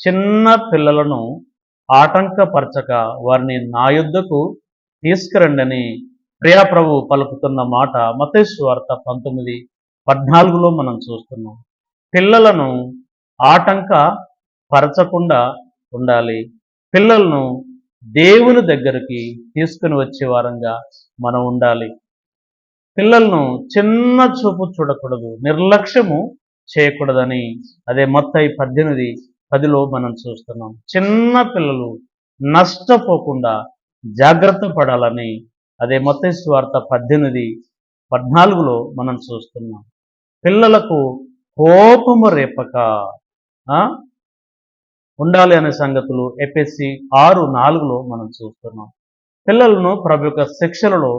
చిన్న పిల్లలను ఆటంకపరచక వారిని నా యొద్దకు తీసుకురండని ప్రియాప్రభు పలుకుతున్న మాట మత్తయి సువార్త 19:14లో మనం చూస్తున్నాం. పిల్లలను ఆటంక పరచకుండా ఉండాలి. పిల్లలను దేవుని దగ్గరికి తీసుకుని వచ్చే వారంగా మనం ఉండాలి. పిల్లలను చిన్న చూపు చూడకూడదు, నిర్లక్ష్యము చేయకూడదని అదే మత్తయి 18:10లో మనం చూస్తున్నాం. చిన్న పిల్లలు నష్టపోకుండా జాగ్రత్త పడాలని అదే మత్తయి సువార్త 18:14లో మనం చూస్తున్నాం. పిల్లలకు కోపము రేపక ఉండాలి అనే సంగతులు ఎఫెసీ 6:4లో మనం చూస్తున్నాం. పిల్లలను ప్రభు యొక్క శిక్షలలో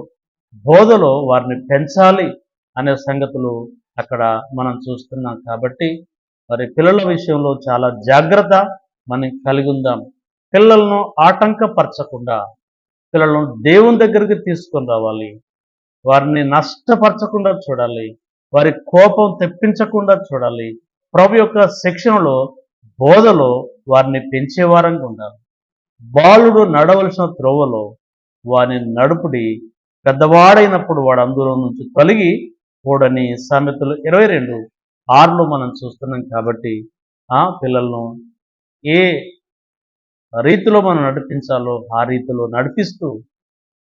బోధలో వారిని పెంచాలి అనే సంగతులు అక్కడ మనం చూస్తున్నాం. కాబట్టి మరి పిల్లల విషయంలో చాలా జాగ్రత్త మనం కలిగి ఉందాం. పిల్లలను ఆటంకపరచకుండా పిల్లలను దేవుని దగ్గరికి తీసుకొని రావాలి. వారిని నష్టపరచకుండా చూడాలి. వారి కోపం తెప్పించకుండా చూడాలి. ప్రభు యొక్క శిక్షణలో బోధలో వారిని పెంచేవారంగా ఉండాలి. బాలుడు నడవలసిన త్రోవలో వారిని నడుపుడి, పెద్దవాడైనప్పుడు వాడు అందులో నుంచి తొలగి పోడని సామెతలు 22:6లో మనం చూస్తున్నాం. కాబట్టి పిల్లలను ఏ రీతిలో మనం నడిపించాలో ఆ రీతిలో నడిపిస్తూ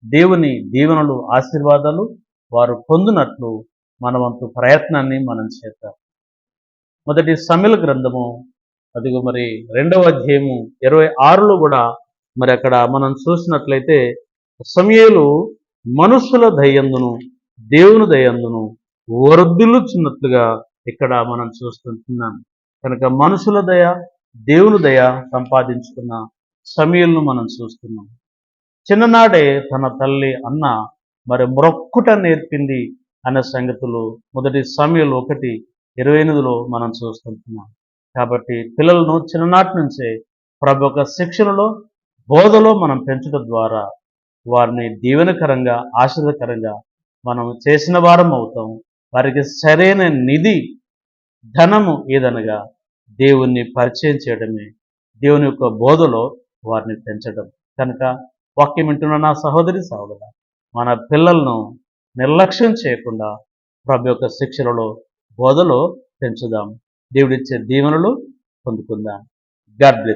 దేవుని దీవెనలు, ఆశీర్వాదాలు వారు పొందినట్లు మన వంతు ప్రయత్నాన్ని మనం చేద్దాం. మొదటి సమూయేలు గ్రంథము అదిగో మరి 2వ అధ్యాయము 26లో కూడా మరి అక్కడ మనం చూసినట్లయితే సమూయేలు మనుషుల దయందును దేవుని దయందును వర్ధిల్లుచున్నట్లుగా ఇక్కడ మనం చూస్తున్నాం. కనుక మనుషుల దయ, దేవుని దయ సంపాదించుకున్న సమూయేలును మనం చూస్తున్నాం. చిన్ననాడే తన తల్లి అన్న మరి మ్రొక్కుట నేర్పింది అనే సంగతులు మొదటి సమూయేలు 1:28లో మనం చూస్తున్నాం. కాబట్టి పిల్లలను చిన్ననాటి నుంచే ప్రభు యొక్క శిక్షణలో బోధలో మనం పెంచడం ద్వారా వారిని దీవెనకరంగా, ఆశీర్వదకరంగా మనం చేసిన వారం అవుతాం. వారికి సరైన నిధి, ధనము ఏదనగా దేవుణ్ణి పరిచయం చేయడమే, దేవుని యొక్క బోధలో వారిని పెంచడం. కనుక వాక్యం వింటున్న నా సహోదరి సహోదరుడా, మన పిల్లలను నిర్లక్ష్యం చేయకుండా ప్రభు యొక్క శిక్షణలో బోధలో పెంచుదాం. దేవుడిచ్చే దీవెనలు పొందుకుందాం. God bless.